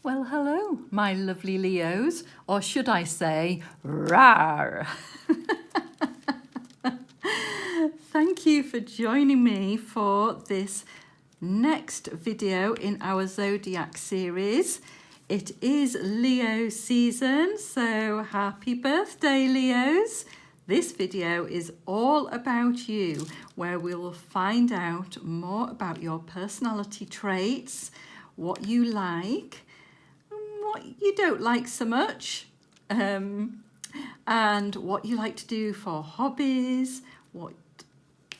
Well, hello, my lovely Leos, or should I say, rawr. Thank you for joining me for this next video in our Zodiac series. It is Leo season, so happy birthday, Leos. This video is all about you, where we will find out more about your personality traits, what you like, what you don't like so much, and what you like to do for hobbies, what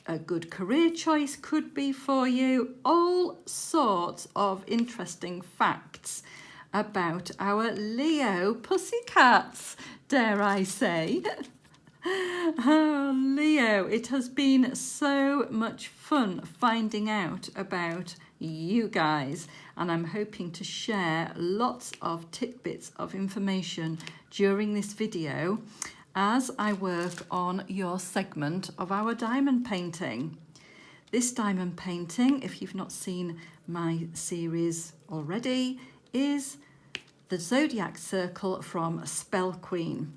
a good career choice could be for you, all sorts of interesting facts about our Leo pussycats, dare I say. Oh, Leo, it has been so much fun finding out about you guys, and I'm hoping to share lots of tidbits of information during this video as I work on your segment of our diamond painting. This diamond painting, if you've not seen my series already, is the Zodiac Circle from SpellQueen.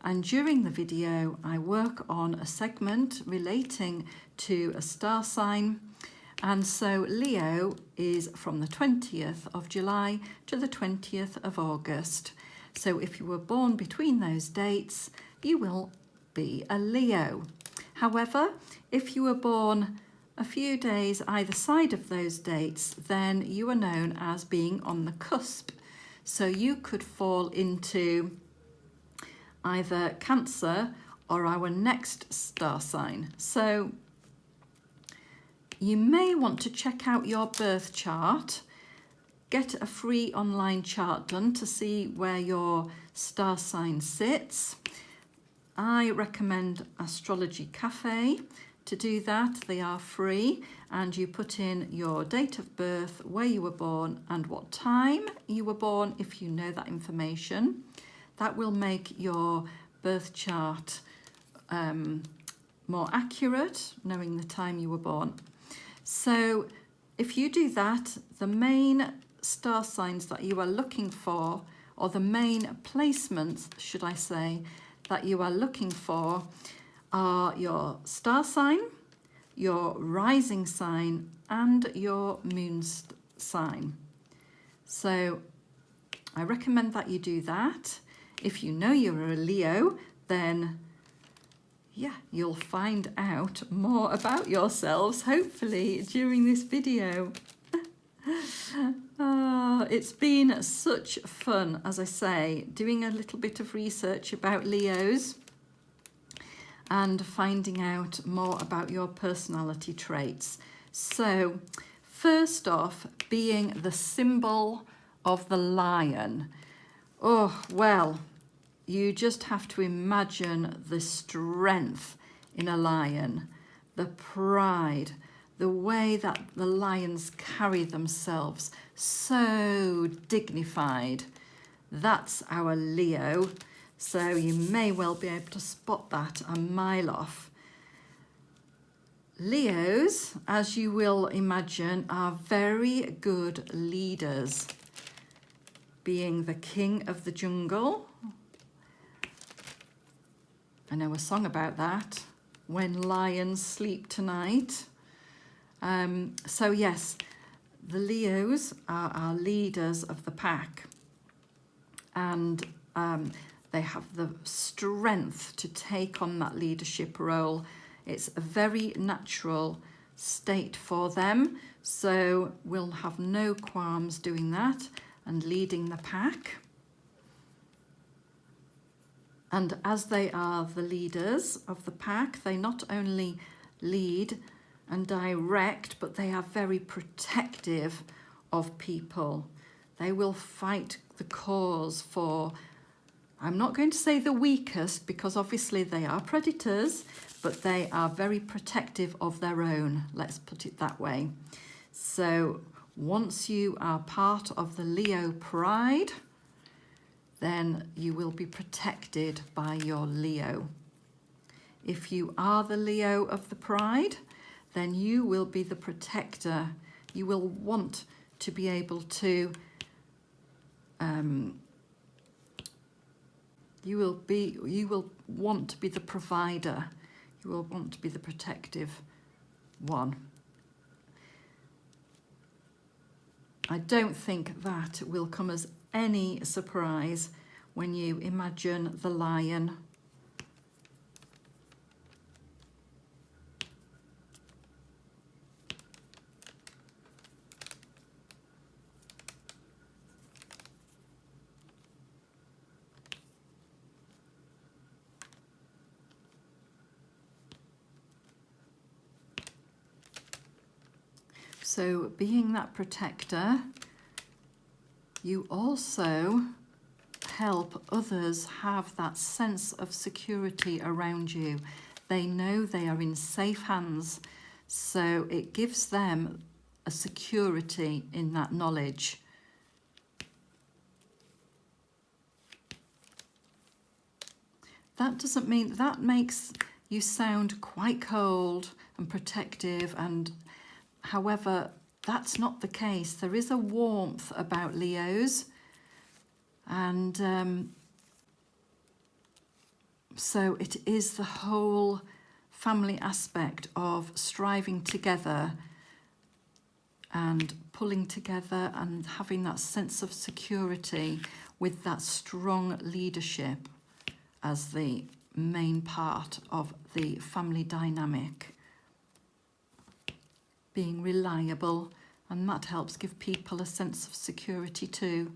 And during the video, I work on a segment relating to a star sign. And so Leo is from the 20th of July to the 20th of August. So if you were born between those dates, you will be a Leo. However, if you were born a few days either side of those dates, then you are known as being on the cusp. So you could fall into either Cancer or our next star sign. So you may want to check out your birth chart, get a free online chart done to see where your star sign sits. I recommend Astrology Cafe to do that. They are free, and you put in your date of birth, where you were born and what time you were born if you know that information. That will make your birth chart more accurate, knowing the time you were born. So if you do that, the main star signs that you are looking for, or the main placements, should I say, that you are looking for are your star sign, your rising sign, and your moon sign. So I recommend that you do that. If you know you're a Leo, then yeah, you'll find out more about yourselves, hopefully, during this video. Oh, it's been such fun, as I say, doing a little bit of research about Leos and finding out more about your personality traits. So, first off, being the symbol of the lion. Oh, well, you just have to imagine the strength in a lion, the pride, the way that the lions carry themselves, so dignified. That's our Leo. So you may well be able to spot that a mile off. Leos, as you will imagine, are very good leaders, being the king of the jungle. I know a song about that, When Lions Sleep Tonight. So yes, the Leos are our leaders of the pack, and they have the strength to take on that leadership role. It's a very natural state for them, so we'll have no qualms doing that and leading the pack. And as they are the leaders of the pack, they not only lead and direct, but they are very protective of people. They will fight the cause for, I'm not going to say the weakest, because obviously they are predators, but they are very protective of their own, let's put it that way. So once you are part of the Leo pride, then you will be protected by your Leo. If you are the Leo of the pride, then you will be the protector. You will want to be able to you will want to be the provider. You will want to be the protective one. I don't think that will come as any surprise when you imagine the lion. So being that protector, you also help others have that sense of security around you. They know they are in safe hands, so it gives them a security in that knowledge. That doesn't mean, that makes you sound quite cold and protective, and however, that's not the case. There is a warmth about Leos, and so it is the whole family aspect of striving together and pulling together and having that sense of security with that strong leadership as the main part of the family dynamic. Being reliable, and that helps give people a sense of security too.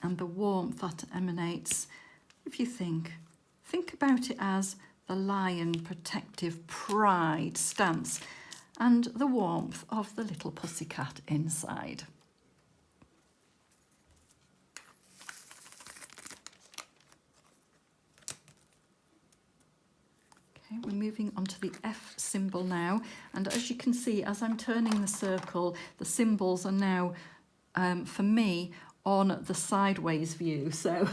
And the warmth that emanates, if you think about it as the lion protective pride stance and the warmth of the little pussycat inside. Okay, we're moving on to the F symbol now, and as you can see, as I'm turning the circle, the symbols are now, for me, on the sideways view, so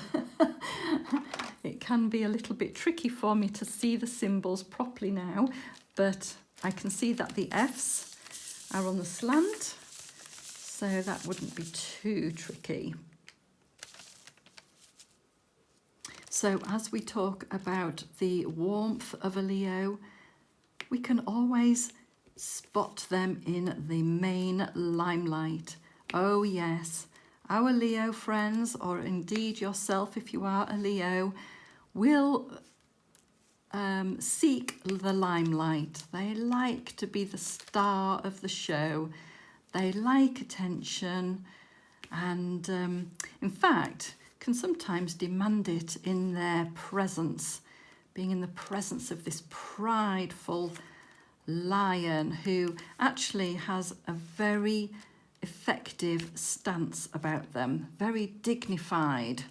it can be a little bit tricky for me to see the symbols properly now, but I can see that the Fs are on the slant, so that wouldn't be too tricky. So as we talk about the warmth of a Leo, we can always spot them in the main limelight. Oh yes, our Leo friends, or indeed yourself if you are a Leo, will seek the limelight. They like to be the star of the show. They like attention, and in fact can sometimes demand it in their presence, being in the presence of this prideful lion who actually has a very effective stance about them, very dignified,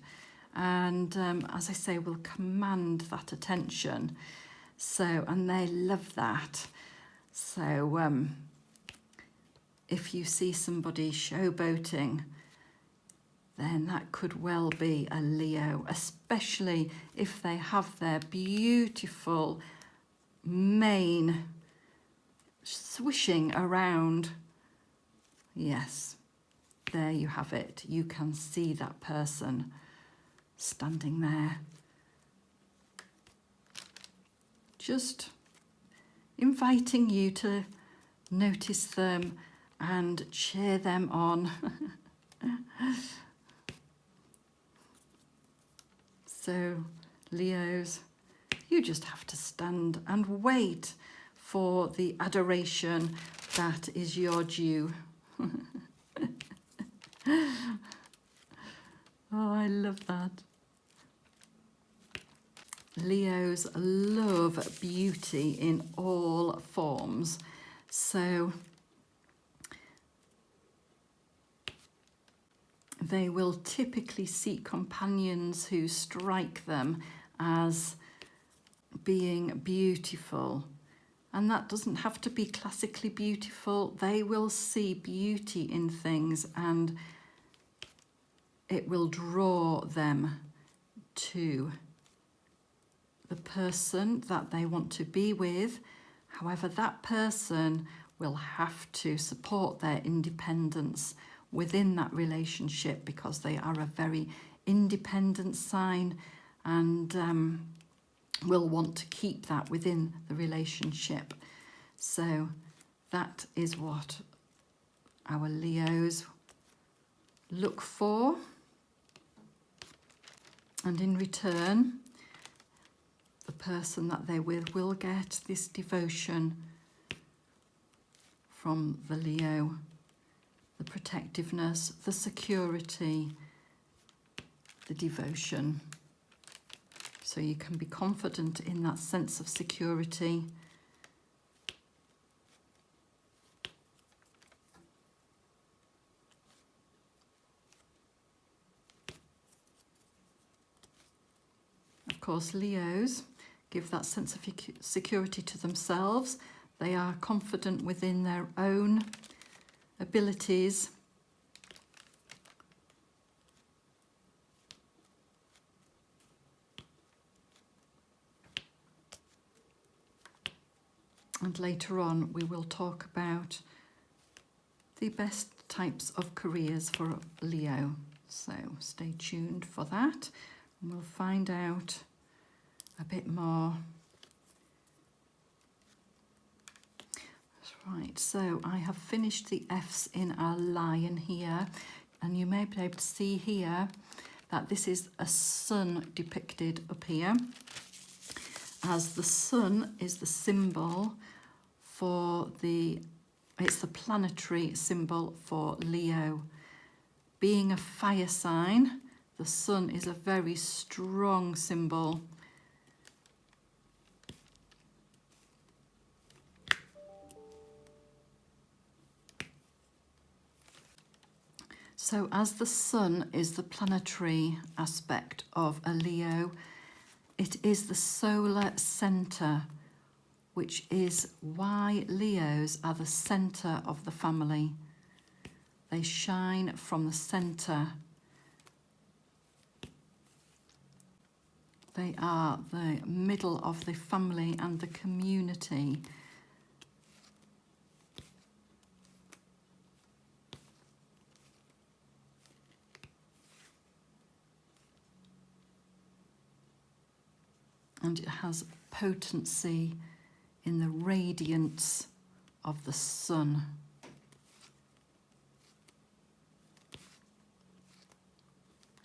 and as I say, will command that attention. So, and they love that. So if you see somebody showboating, then that could well be a Leo, especially if they have their beautiful mane swishing around. Yes, there you have it. You can see that person standing there. Just inviting you to notice them and cheer them on. So, Leos, you just have to stand and wait for the adoration that is your due. Oh, I love that. Leos love beauty in all forms. So they will typically seek companions who strike them as being beautiful. And that doesn't have to be classically beautiful. They will see beauty in things and it will draw them to the person that they want to be with. However, that person will have to support their independence within that relationship, because they are a very independent sign and will want to keep that within the relationship. So that is what our Leos look for. And in return, the person that they're with will get this devotion from the Leo, the protectiveness, the security, the devotion. So you can be confident in that sense of security. Of course, Leos give that sense of security to themselves. They are confident within their own abilities. And later on, we will talk about the best types of careers for Leo. So stay tuned for that, and we'll find out a bit more. Right, so I have finished the F's in our lion here, and you may be able to see here that this is a sun depicted up here, as the sun is the symbol for it's the planetary symbol for Leo. Being a fire sign, the sun is a very strong symbol. So as the sun is the planetary aspect of a Leo, it is the solar centre, which is why Leos are the centre of the family. They shine from the centre. They are the middle of the family and the community. And it has potency in the radiance of the sun.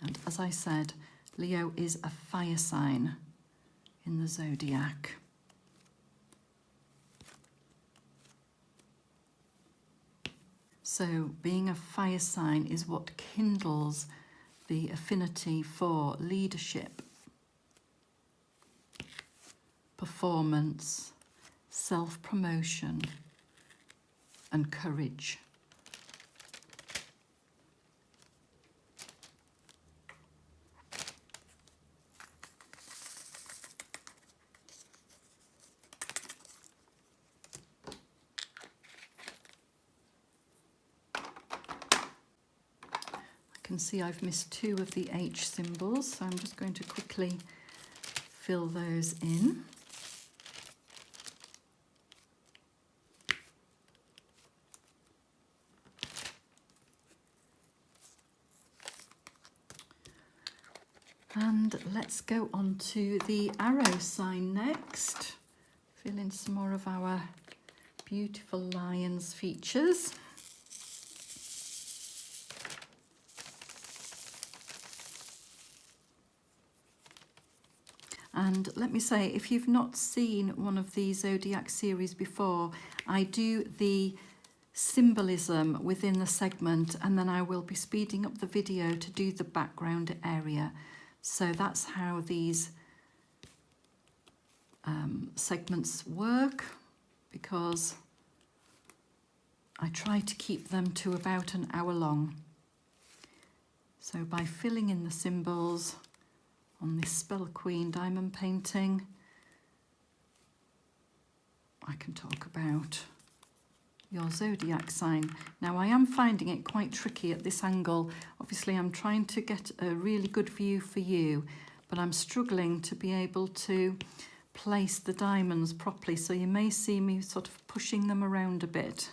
And as I said, Leo is a fire sign in the zodiac. So being a fire sign is what kindles the affinity for leadership, performance, self-promotion, and courage. I can see I've missed 2 of the H symbols, so I'm just going to quickly fill those in. And let's go on to the arrow sign next. Fill in some more of our beautiful lion's features. And let me say, if you've not seen one of the Zodiac series before, I do the symbolism within the segment, and then I will be speeding up the video to do the background area. So that's how these segments work, because I try to keep them to about an hour long. So by filling in the symbols on this SpellQueen diamond painting, I can talk about your zodiac sign. Now I am finding it quite tricky at this angle. Obviously I'm trying to get a really good view for you, but I'm struggling to be able to place the diamonds properly, so you may see me sort of pushing them around a bit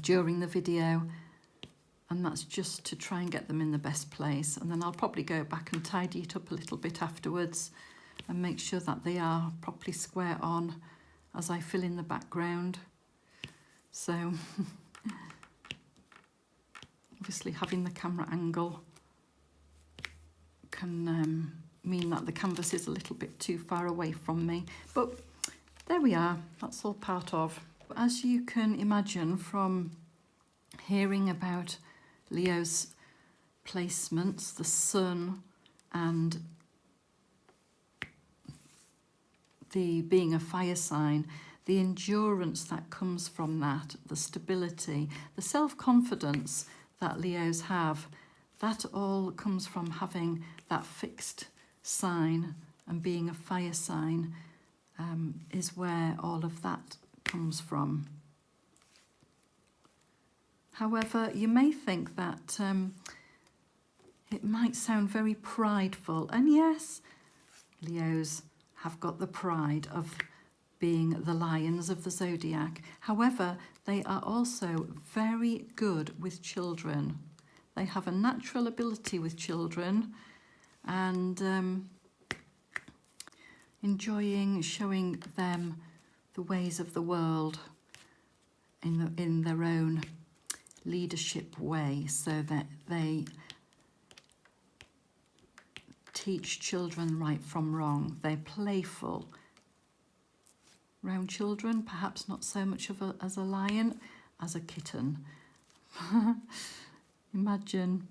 during the video, and that's just to try and get them in the best place. And then I'll probably go back and tidy it up a little bit afterwards and make sure that they are properly square on as I fill in the background. So obviously having the camera angle can mean that the canvas is a little bit too far away from me, but there we are, that's all part of. As you can imagine from hearing about Leo's placements, the sun and the being a fire sign, the endurance that comes from that, the stability, the self-confidence that Leos have, that all comes from having that fixed sign, and being a fire sign is where all of that comes from. However, you may think that it might sound very prideful, and yes, Leos have got the pride of being the lions of the zodiac. However, they are also very good with children. They have a natural ability with children, and enjoying showing them the ways of the world in their own leadership way, so that they teach children right from wrong. They're playful around children, perhaps not so much as a lion, as a kitten. Imagine.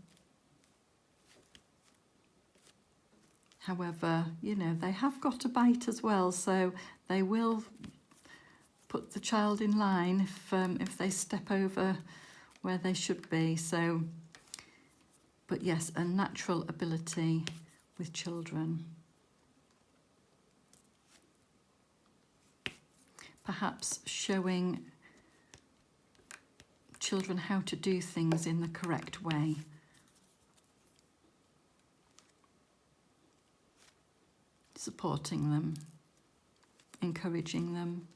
However, you know, they have got a bite as well, so they will put the child in line if they step over where they should be. So, but yes, a natural ability with children. Perhaps showing children how to do things in the correct way. Supporting them, encouraging them.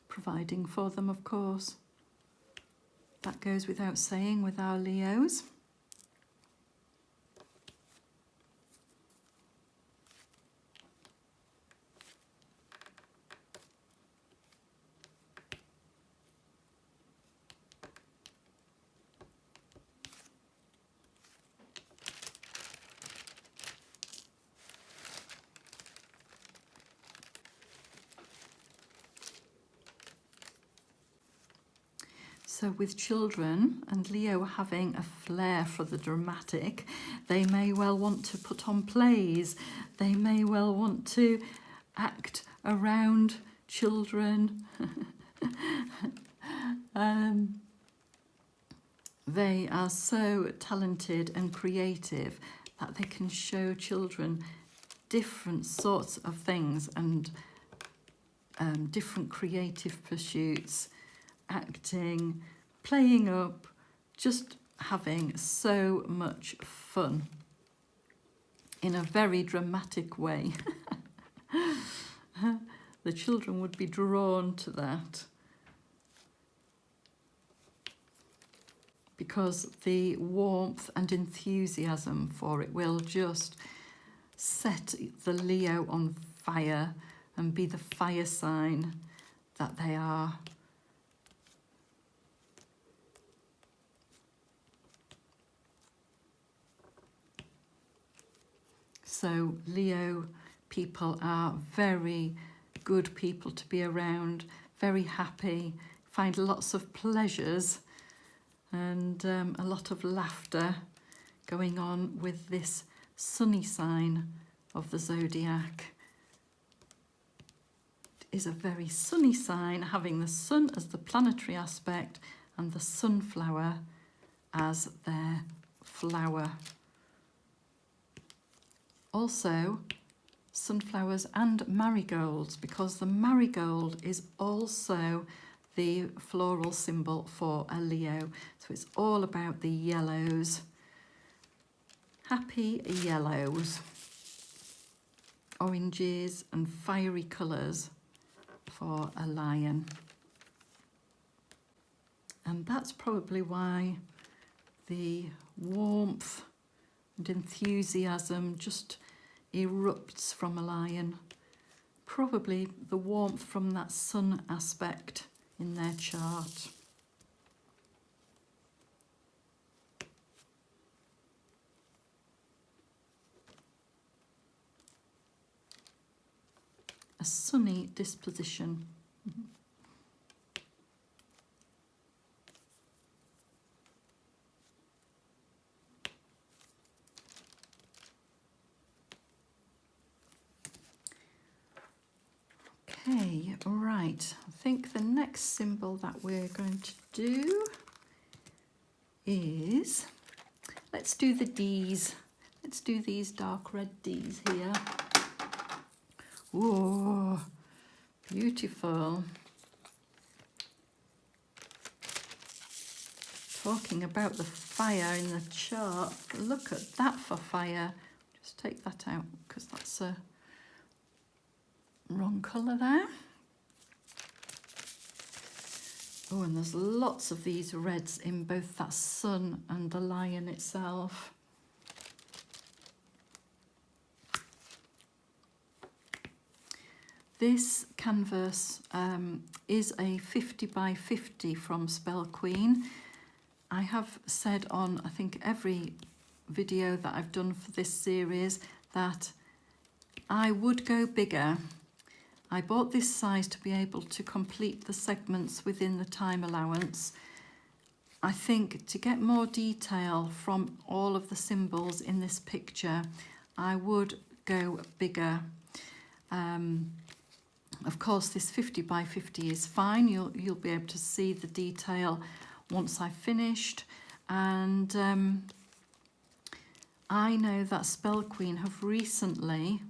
Providing for them, of course. That goes without saying with our Leos. So with children, and Leo having a flair for the dramatic, they may well want to put on plays. They may well want to act around children. They are so talented and creative that they can show children different sorts of things and different creative pursuits. Acting, playing up, just having so much fun in a very dramatic way. The children would be drawn to that because the warmth and enthusiasm for it will just set the Leo on fire and be the fire sign that they are. So Leo people are very good people to be around, very happy, find lots of pleasures and a lot of laughter going on with this sunny sign of the zodiac. It is a very sunny sign, having the sun as the planetary aspect and the sunflower as their flower. Also, sunflowers and marigolds, because the marigold is also the floral symbol for a Leo. So it's all about the yellows. Happy yellows, oranges and fiery colours for a lion. And that's probably why the warmth and enthusiasm just erupts from a lion. Probably the warmth from that sun aspect in their chart. A sunny disposition. Okay, right. I think the next symbol that we're going to do is, let's do the D's. Let's do these dark red D's here. Whoa, beautiful. Talking about the fire in the chart, look at that for fire. Just take that out because that's a wrong colour there. Oh, and there's lots of these reds in both that sun and the lion itself. This canvas is a 50 by 50 from SpellQueen. I have said on, I think, every video that I've done for this series that I would go bigger. I bought this size to be able to complete the segments within the time allowance. I think to get more detail from all of the symbols in this picture, I would go bigger. Of course, this 50 by 50 is fine. You'll be able to see the detail once I've finished. And I know that SpellQueen have recently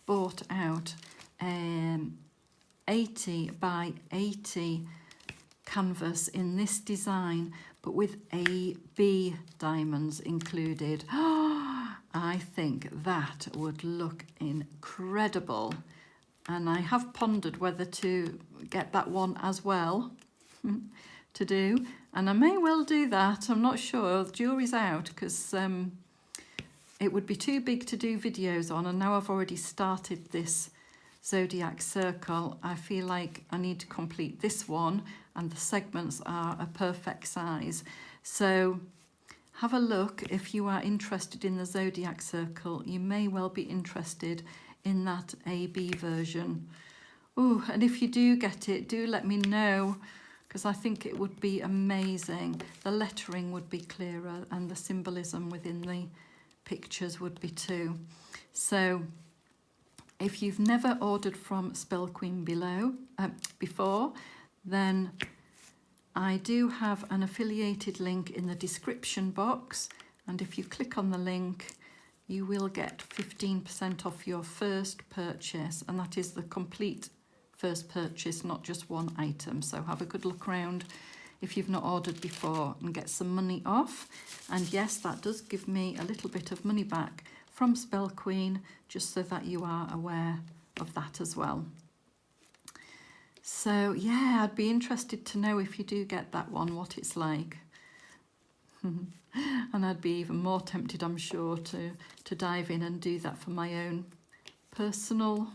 bought out 80 by 80 canvas in this design, but with AB diamonds included. I think that would look incredible. And I have pondered whether to get that one as well to do. And I may well do that. I'm not sure. The jury's out because it would be too big to do videos on. And now I've already started this Zodiac Circle. I feel like I need to complete this one. And the segments are a perfect size. So have a look if you are interested in the Zodiac Circle. You may well be interested in that AB version. Oh, and if you do get it, do let me know, because I think it would be amazing. The lettering would be clearer and the symbolism within the pictures would be too. So if you've never ordered from SpellQueen before, then I do have an affiliated link in the description box, and if you click on the link, you will get 15% off your first purchase, and that is the complete first purchase, not just one item. So have a good look around if you've not ordered before and get some money off. And yes, that does give me a little bit of money back from SpellQueen, just so that you are aware of that as well. So yeah, I'd be interested to know if you do get that one, what it's like. And I'd be even more tempted, I'm sure, to dive in and do that for my own personal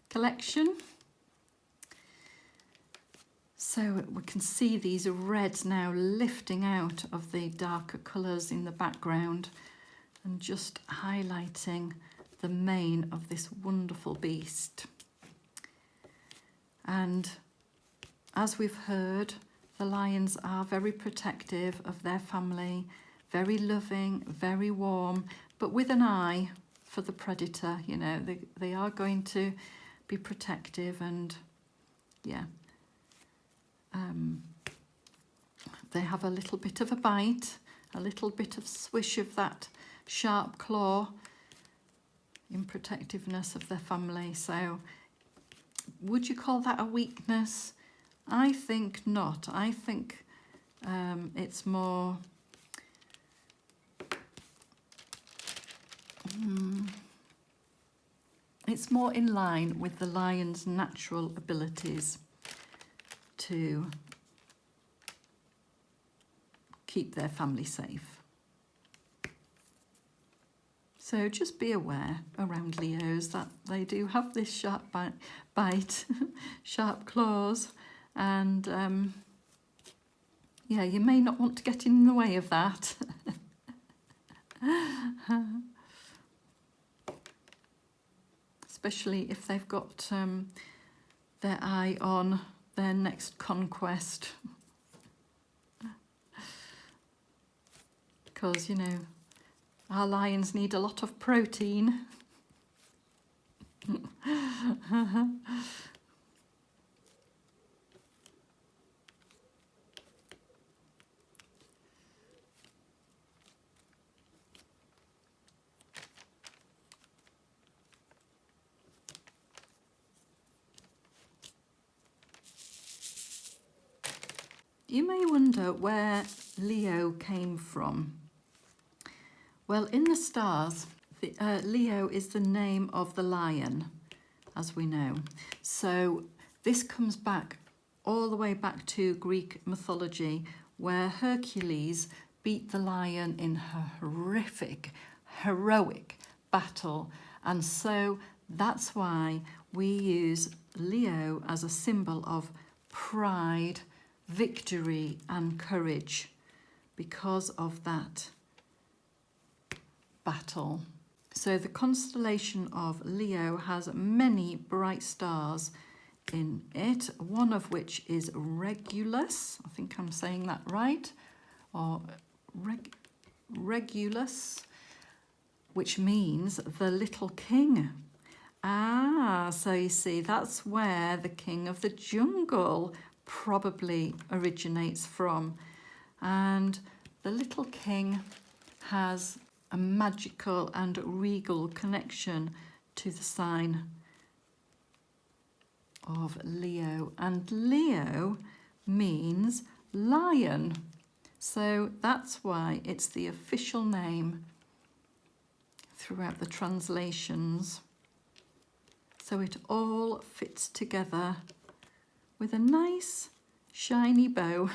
collection. So we can see these reds now lifting out of the darker colours in the background and just highlighting the mane of this wonderful beast. And as we've heard, the lions are very protective of their family, very loving, very warm, but with an eye for the predator. You know, they are going to be protective, and yeah. They have a little bit of a bite, a little bit of swish of that sharp claw in protectiveness of their family. So would you call that a weakness? I think not. I think it's more... it's more in line with the lion's natural abilities to keep their family safe. So just be aware around Leos that they do have this sharp bite, sharp claws, and yeah, you may not want to get in the way of that. Especially if they've got their eye on their next conquest. Because, you know, our lions need a lot of protein. You may wonder where Leo came from. Well, in the stars, Leo is the name of the lion, as we know. So this comes back all the way back to Greek mythology, where Hercules beat the lion in a horrific, heroic battle. And so that's why we use Leo as a symbol of pride, victory and courage, because of that battle. So the constellation of Leo has many bright stars in it, one of which is Regulus, I think I'm saying that right, or Regulus, which means the little king. Ah, so you see, that's where the king of the jungle probably originates from. And the little king has a magical and regal connection to the sign of Leo. And Leo means lion. So that's why it's the official name throughout the translations. So it all fits together with a nice shiny bow.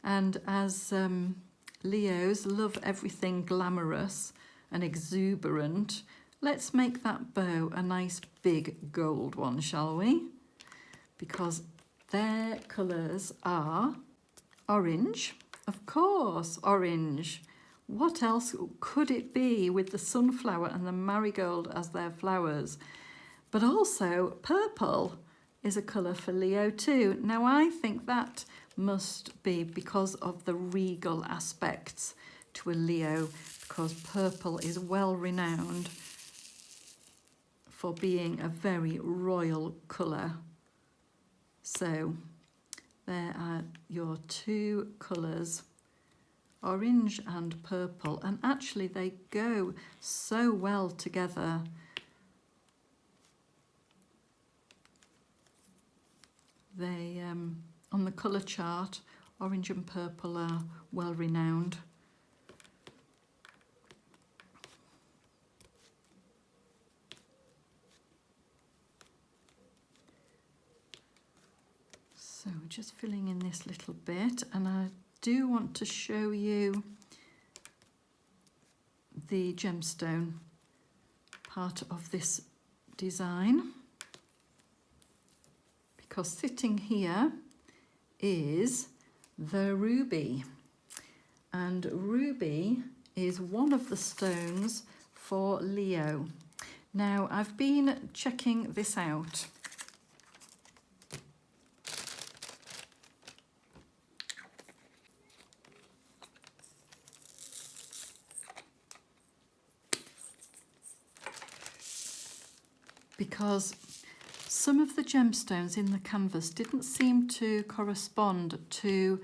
And as Leos love everything glamorous and exuberant, let's make that bow a nice big gold one, shall we? Because their colours are orange, of course, orange. What else could it be with the sunflower and the marigold as their flowers? But also purple is a colour for Leo too. Now I think that must be because of the regal aspects to a Leo, because purple is well renowned for being a very royal colour. So there are your two colours, orange and purple, and actually they go so well together. They, on the colour chart, orange and purple are well renowned. So just filling in this little bit, and I do want to show you the gemstone part of this design, because sitting here is the ruby, and ruby is one of the stones for Leo. Now I've been checking this out. Because some of the gemstones in the canvas didn't seem to correspond to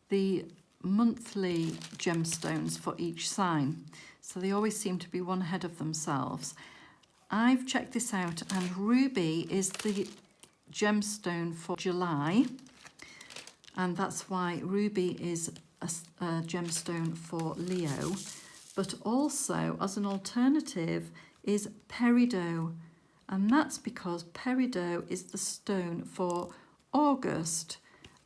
the monthly gemstones for each sign. So they always seem to be one ahead of themselves. I've checked this out, and ruby is the gemstone for July, and that's why ruby is a gemstone for Leo. But also, as an alternative, is peridot, and that's because peridot is the stone for August,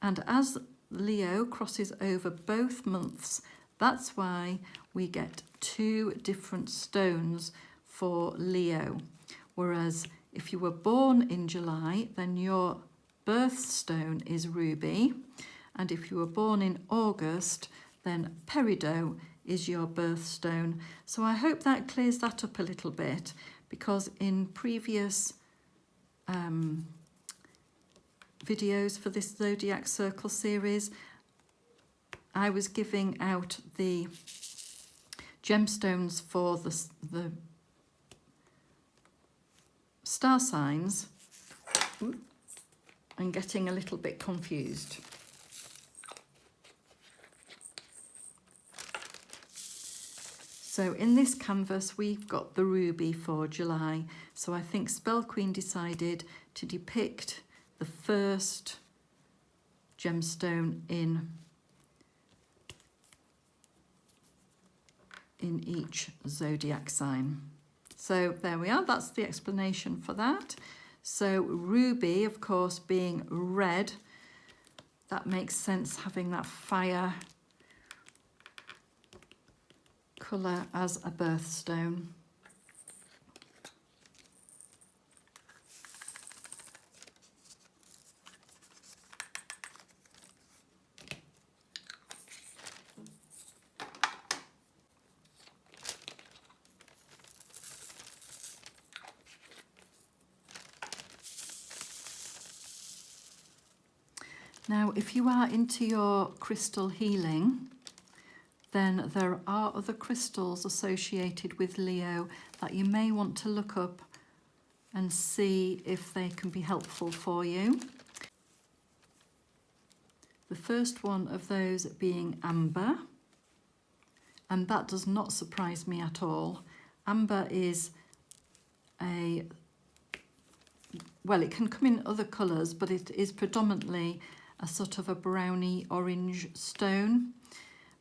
and as Leo crosses over both months, that's why we get two different stones for Leo. Whereas if you were born in July, then your birthstone is ruby, and if you were born in August, then peridot is your birthstone. So I hope that clears that up a little bit, because in previous videos for this Zodiac Circle series, I was giving out the gemstones for the star signs and getting a little bit confused. So in this canvas, we've got the ruby for July. So I think SpellQueen decided to depict the first gemstone in each zodiac sign. So there we are, that's the explanation for that. So ruby, of course, being red, that makes sense, having that fire colour as a birthstone. Now, if you are into your crystal healing, then there are other crystals associated with Leo that you may want to look up and see if they can be helpful for you. The first one of those being amber, and that does not surprise me at all. Amber is well, it can come in other colours, but it is predominantly a sort of a browny orange stone,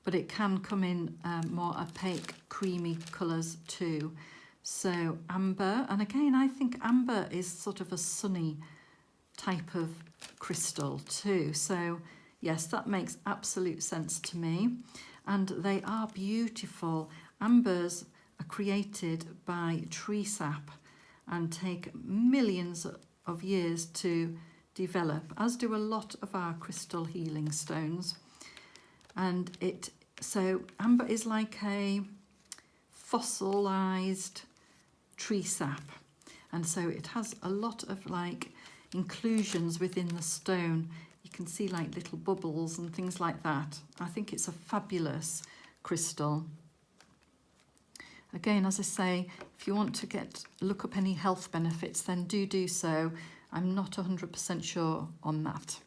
but it can come in more opaque creamy colours too. So amber, and again I think amber is sort of a sunny type of crystal too. So yes, that makes absolute sense to me, and they are beautiful. Ambers are created by tree sap and take millions of years to develop, as do a lot of our crystal healing stones. And so amber is like a fossilized tree sap, and so it has a lot of like inclusions within the stone. You can see like little bubbles and things like that. I think it's a fabulous crystal. Again, as I say, if you want to look up any health benefits, then do so. I'm not 100% sure on that.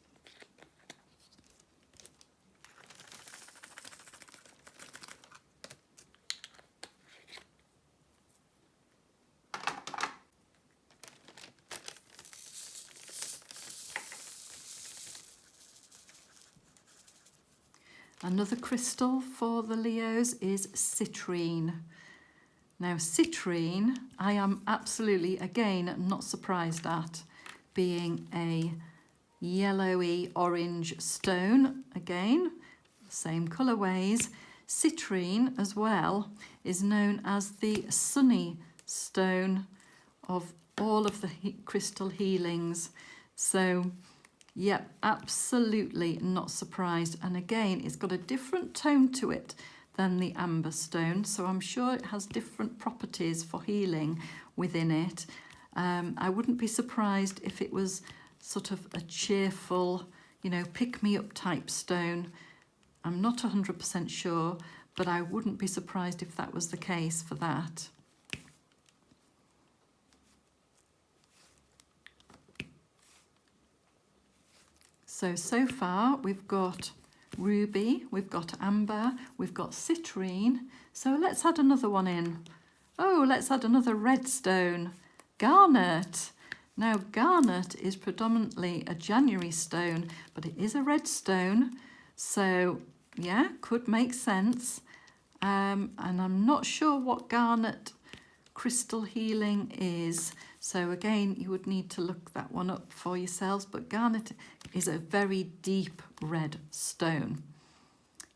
Another crystal for the Leos is citrine. Now, citrine, I am absolutely, again, not surprised at, being a yellowy orange stone. Again, same colourways. Citrine as well is known as the sunny stone of all of the crystal healings. So yeah, absolutely not surprised. And again, it's got a different tone to it than the amber stone, so I'm sure it has different properties for healing within it. I wouldn't be surprised if it was sort of a cheerful, you know, pick-me-up type stone. I'm not 100% sure, but I wouldn't be surprised if that was the case for that. So far we've got ruby, we've got amber, we've got citrine. So let's add another one in. Oh, let's add another red stone. Garnet. Now, garnet is predominantly a January stone, but it is a red stone. So, yeah, could make sense. And I'm not sure what garnet crystal healing is. So again, you would need to look that one up for yourselves. But garnet is a very deep red stone.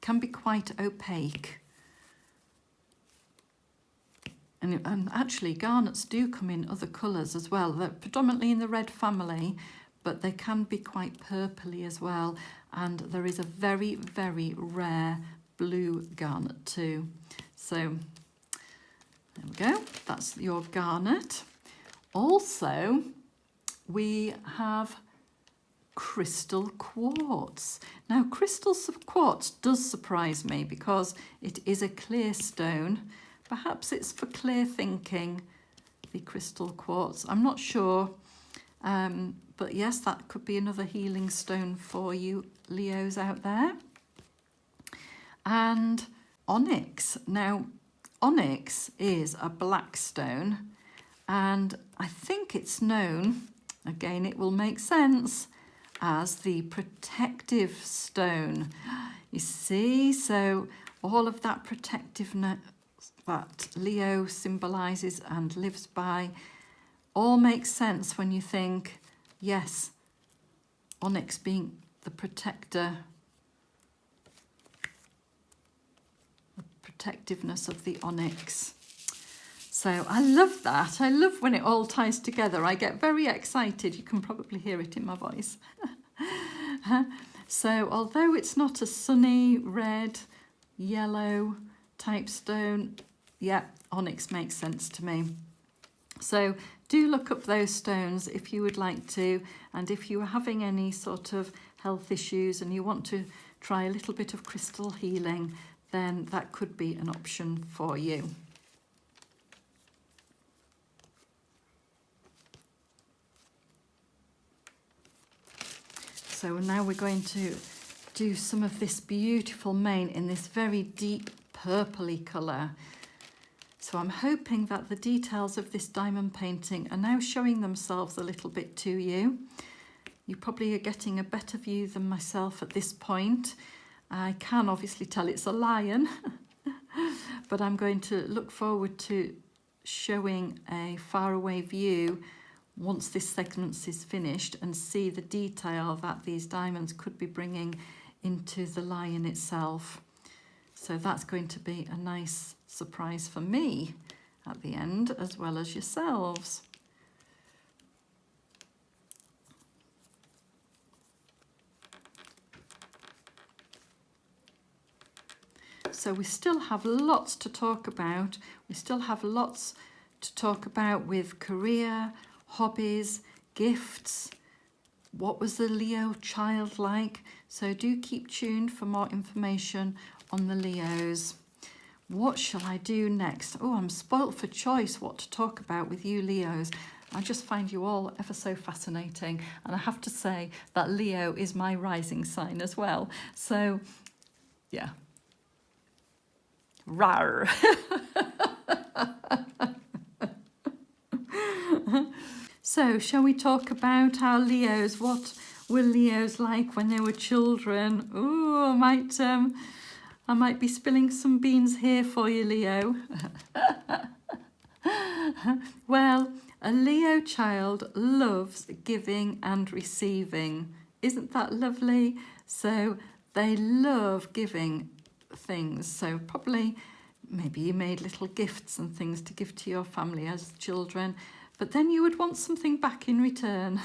Can be quite opaque. And actually, garnets do come in other colours as well. They're predominantly in the red family, but they can be quite purpley as well. And there is a very, very rare blue garnet too. So there we go. That's your garnet. Also, we have crystal quartz. Now, crystals of quartz does surprise me because it is a clear stone. Perhaps it's for clear thinking, the crystal quartz. I'm not sure. But yes, that could be another healing stone for you Leos out there. And onyx. Now, onyx is a black stone, and I think it's known, again, it will make sense, as the protective stone. You see, so all of that protectiveness that Leo symbolises and lives by all makes sense when you think, yes, onyx being the protector, the protectiveness of the onyx. So I love that. I love when it all ties together. I get very excited. You can probably hear it in my voice. So although it's not a sunny red, yellow type stone, yeah, onyx makes sense to me. So do look up those stones if you would like to, and if you are having any sort of health issues and you want to try a little bit of crystal healing, then that could be an option for you. So now we're going to do some of this beautiful mane in this very deep purpley colour. So I'm hoping that the details of this diamond painting are now showing themselves a little bit to you. You probably are getting a better view than myself at this point. I can obviously tell it's a lion, but I'm going to look forward to showing a faraway view once this segment is finished and see the detail that these diamonds could be bringing into the lion itself. So that's going to be a nice surprise for me at the end, as well as yourselves. So we still have lots to talk about. We still have lots to talk about with career, hobbies, gifts. What was the Leo child like? So do keep tuned for more information on the Leos. What shall I do next? Oh, I'm spoilt for choice what to talk about with you Leos. I just find you all ever so fascinating. And I have to say that Leo is my rising sign as well. So, yeah. Rawr. So, shall we talk about our Leos? What were Leos like when they were children? Oh, I might be spilling some beans here for you, Leo. Well, a Leo child loves giving and receiving. Isn't that lovely? So they love giving things. So probably maybe you made little gifts and things to give to your family as children, but then you would want something back in return.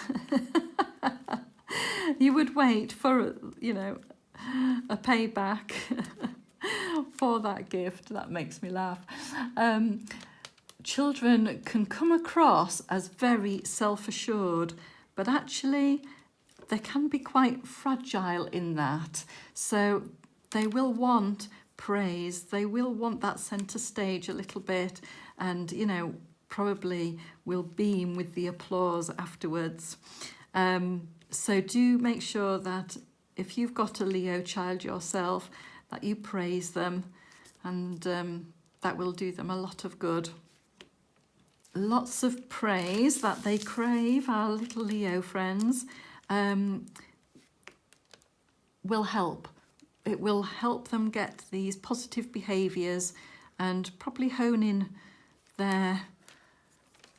You would wait for, you know, a payback for that gift. That makes me laugh. Children can come across as very self-assured, but actually they can be quite fragile in that. So they will want praise, they will want that centre stage a little bit, and, you know, probably will beam with the applause afterwards. So do make sure that if you've got a Leo child yourself, that you praise them, and that will do them a lot of good. lots of praise that they crave, our little Leo friends, will help. It will help them get these positive behaviours and probably hone in their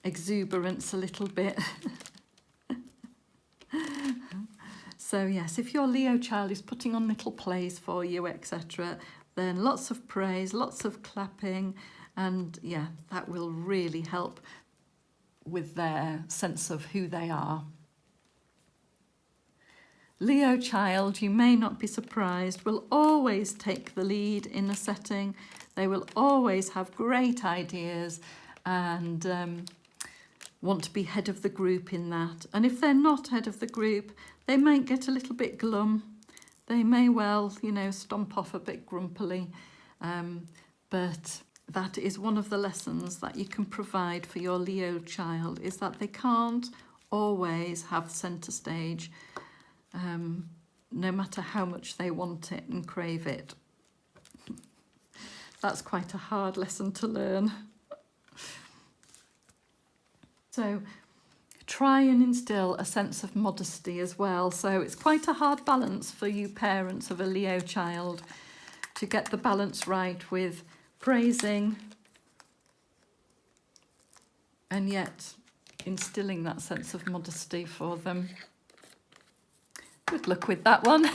exuberance a little bit. So yes, if your Leo child is putting on little plays for you, etc., then lots of praise, lots of clapping, and yeah, that will really help with their sense of who they are. Leo child, you may not be surprised, will always take the lead in a setting. They will always have great ideas and want to be head of the group in that. And if they're not head of the group, they might get a little bit glum. They may well, you know, stomp off a bit grumpily. But that is one of the lessons that you can provide for your Leo child, is that they can't always have centre stage, no matter how much they want it and crave it. That's quite a hard lesson to learn. So try and instill a sense of modesty as well. So it's quite a hard balance for you parents of a Leo child to get the balance right with praising and yet instilling that sense of modesty for them. Good luck with that one.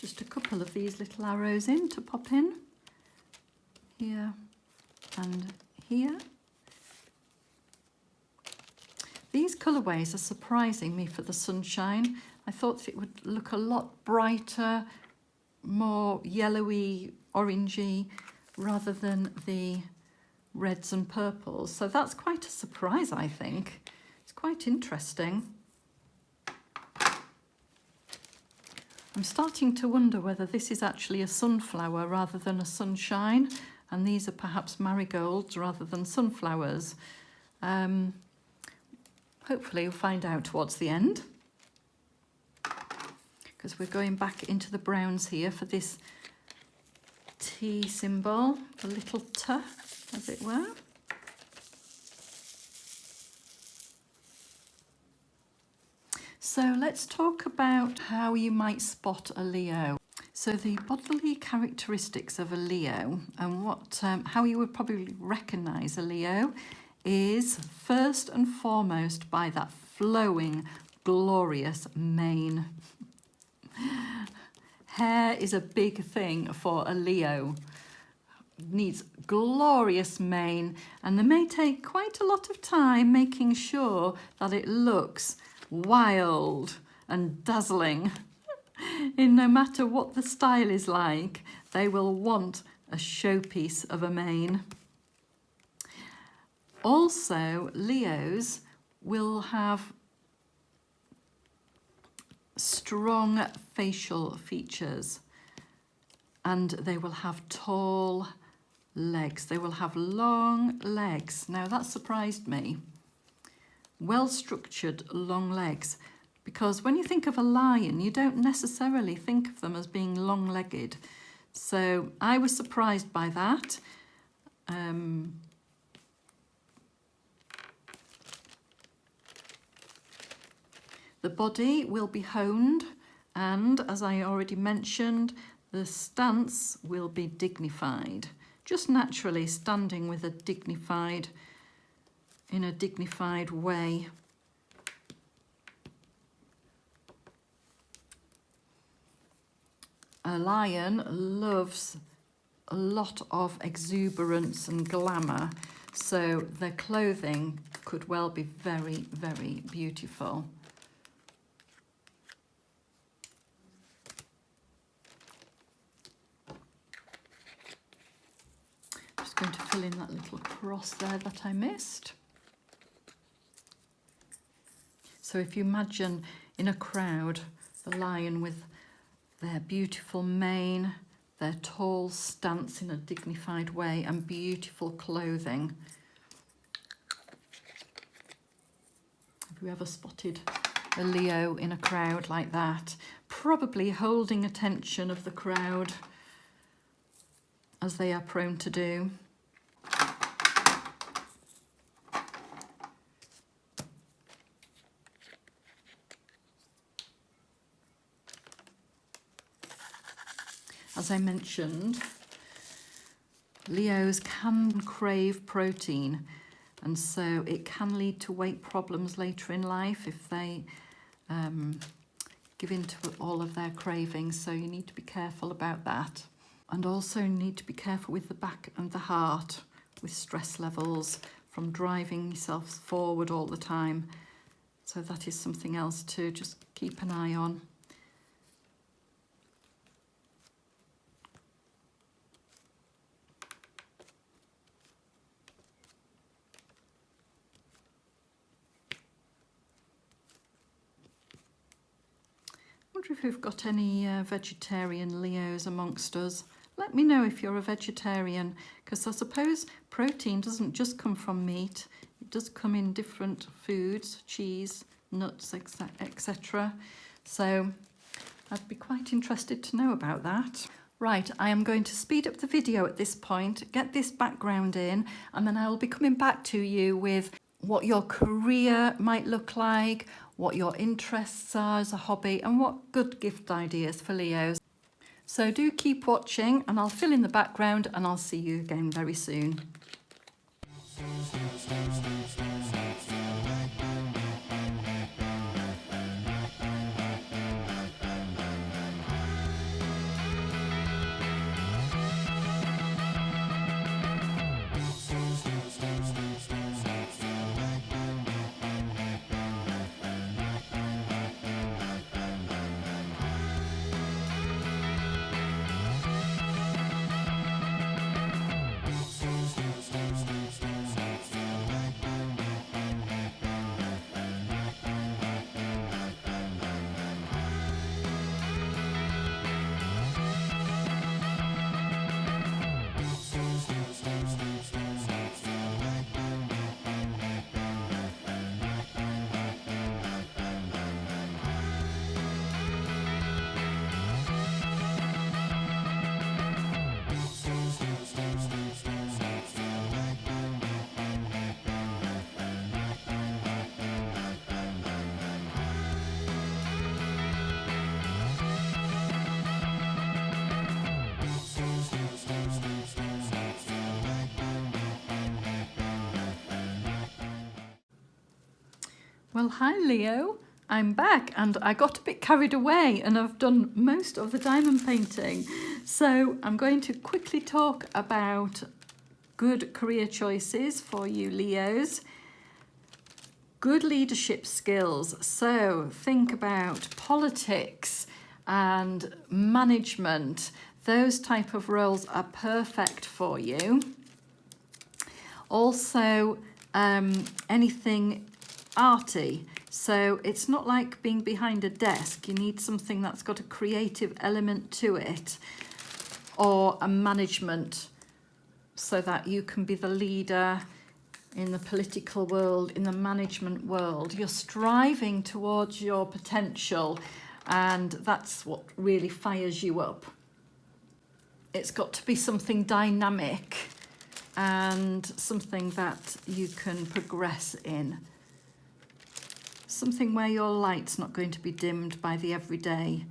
Just a couple of these little arrows in to pop in here and here. These colourways are surprising me for the sunshine. I thought it would look a lot brighter, more yellowy, orangey, rather than the reds and purples. So that's quite a surprise, I think. It's quite interesting. I'm starting to wonder whether this is actually a sunflower rather than a sunshine, and these are perhaps marigolds rather than sunflowers. Hopefully we'll find out towards the end, because we're going back into the browns here for this T symbol, the little T, as it were. So let's talk about how you might spot a Leo. So the bodily characteristics of a Leo and what, how you would probably recognise a Leo is first and foremost by that flowing, glorious mane. Hair is a big thing for a Leo. Needs glorious mane, and they may take quite a lot of time making sure that it looks wild and dazzling. In no matter what the style is like, they will want a showpiece of a mane. Also, Leos will have strong facial features, and they will have tall legs. They will have long legs. Now that surprised me. Well-structured long legs, because when you think of a lion, you don't necessarily think of them as being long-legged. So I was surprised by that. The body will be honed, and as I already mentioned, the stance will be dignified, just naturally standing with a dignified, in a dignified way. A lion loves a lot of exuberance and glamour, so their clothing could well be very, very beautiful. Just going to fill in that little cross there that I missed. So if you imagine in a crowd, the lion with their beautiful mane, their tall stance in a dignified way, and beautiful clothing. Have you ever spotted a Leo in a crowd like that, probably holding attention of the crowd, as they are prone to do. As I mentioned, Leos can crave protein, and so it can lead to weight problems later in life if they give in to all of their cravings. So you need to be careful about that. And also need to be careful with the back and the heart with stress levels from driving yourself forward all the time. So that is something else to just keep an eye on. I wonder if we've got any vegetarian Leos amongst us. Let me know if you're a vegetarian, because I suppose protein doesn't just come from meat. It does come in different foods, cheese, nuts, etc. So I'd be quite interested to know about that. Right, I am going to speed up the video at this point, get this background in, and then I will be coming back to you with what your career might look like, what your interests are as a hobby, and what good gift ideas for Leos. So do keep watching, and I'll fill in the background, and I'll see you again very soon. Well, hi Leo, I'm back, and I got a bit carried away and I've done most of the diamond painting. So I'm going to quickly talk about good career choices for you Leos. Good leadership skills. So think about politics and management. Those type of roles are perfect for you. Also, anything arty. So it's not like being behind a desk. You need something that's got a creative element to it, or a management, so that you can be the leader in the political world, in the management world. You're striving towards your potential, and that's what really fires you up. It's got to be something dynamic and something that you can progress in. Something where your light's not going to be dimmed by the everyday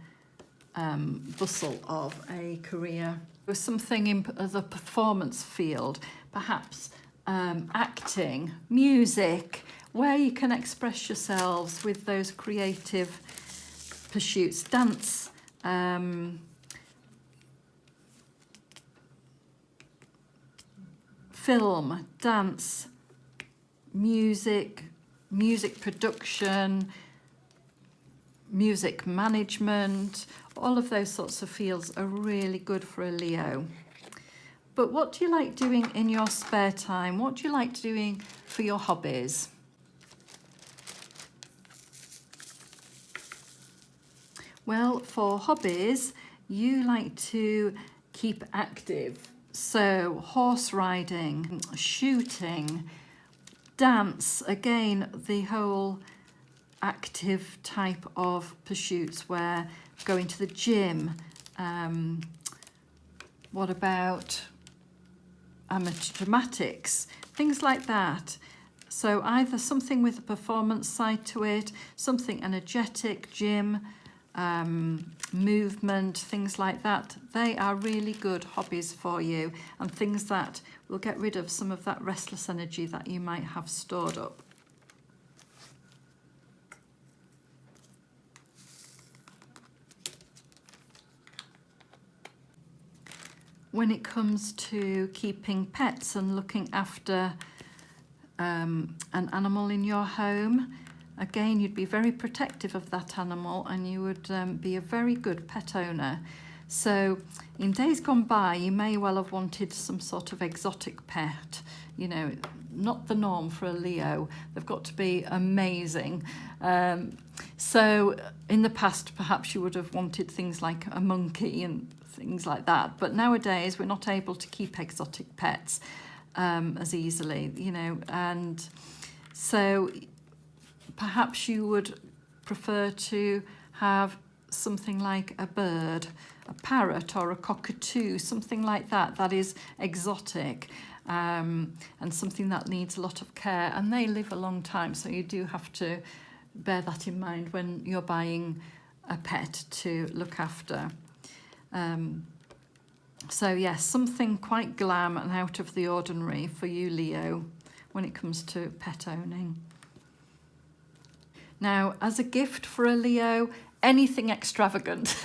bustle of a career. Or something in the performance field, perhaps acting, music, where you can express yourselves with those creative pursuits. Dance, film, dance, music, music production, music management, all of those sorts of fields are really good for a Leo. But what do you like doing in your spare time? What do you like doing for your hobbies? Well, for hobbies, you like to keep active. So horse riding, shooting, dance, again, the whole active type of pursuits, where going to the gym, what about amateur dramatics, things like that. So either something with a performance side to it, something energetic, gym, movement, things like that. They are really good hobbies for you, and things that will get rid of some of that restless energy that you might have stored up. When it comes to keeping pets and looking after an animal in your home, again, you'd be very protective of that animal, and you would be a very good pet owner. So in days gone by, you may well have wanted some sort of exotic pet, you know, not the norm for a Leo. They've got to be amazing. So in the past, perhaps you would have wanted things like a monkey and things like that. But nowadays, we're not able to keep exotic pets as easily, you know, and so perhaps you would prefer to have something like a bird, a parrot or a cockatoo, something like that, that is exotic, and something that needs a lot of care, and they live a long time, so you do have to bear that in mind when you're buying a pet to look after. So yes, something quite glam and out of the ordinary for you, Leo, when it comes to pet owning. Now, as a gift for a Leo, anything extravagant.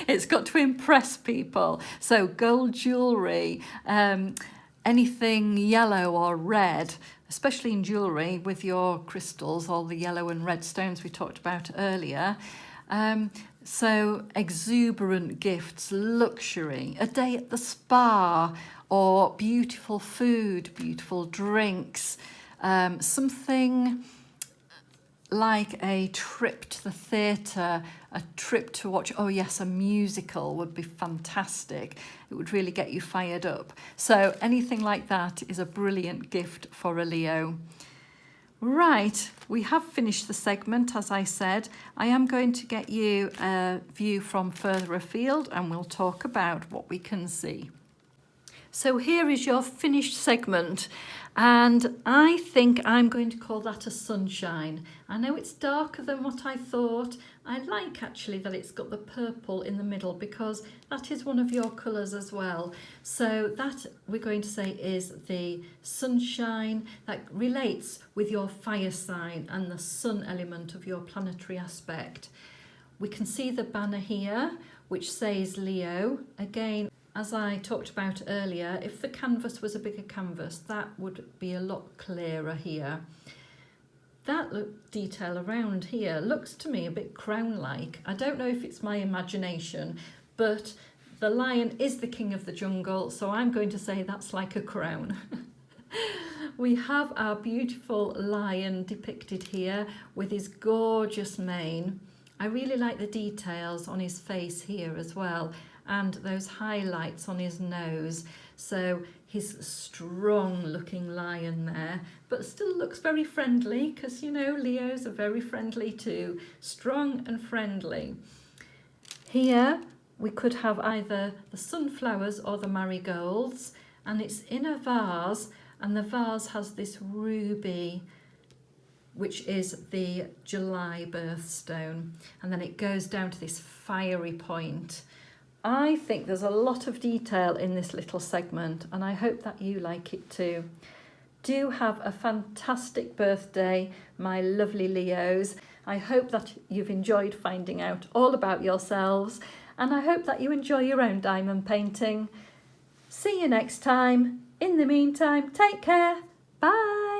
It's got to impress people. So gold jewellery, anything yellow or red, especially in jewellery with your crystals, all the yellow and red stones we talked about earlier. So exuberant gifts, luxury, a day at the spa, or beautiful food, beautiful drinks, something like a trip to the theatre, a trip to watch, oh yes, a musical would be fantastic. It would really get you fired up. So anything like that is a brilliant gift for a Leo. Right, we have finished the segment, as I said. I am going to get you a view from further afield, and we'll talk about what we can see. So here is your finished segment, and I think I'm going to call that a sunshine. I know it's darker than what I thought. I like actually that it's got the purple in the middle, because that is one of your colours as well. So that we're going to say is the sunshine that relates with your fire sign and the sun element of your planetary aspect. We can see the banner here, which says Leo. Again, as I talked about earlier, if the canvas was a bigger canvas, that would be a lot clearer here. That detail around here looks to me a bit crown-like. I don't know if it's my imagination, but the lion is the king of the jungle, so I'm going to say that's like a crown. We have our beautiful lion depicted here with his gorgeous mane. I really like the details on his face here as well, and those highlights on his nose. So his strong looking lion there, but still looks very friendly, because you know Leos are very friendly too, strong and friendly. Here we could have either the sunflowers or the marigolds, and it's in a vase, and the vase has this ruby, which is the July birthstone, and then it goes down to this fiery point. I think there's a lot of detail in this little segment, and I hope that you like it too. Do have a fantastic birthday, my lovely Leos. I hope that you've enjoyed finding out all about yourselves, and I hope that you enjoy your own diamond painting. See you next time. In the meantime, take care. Bye.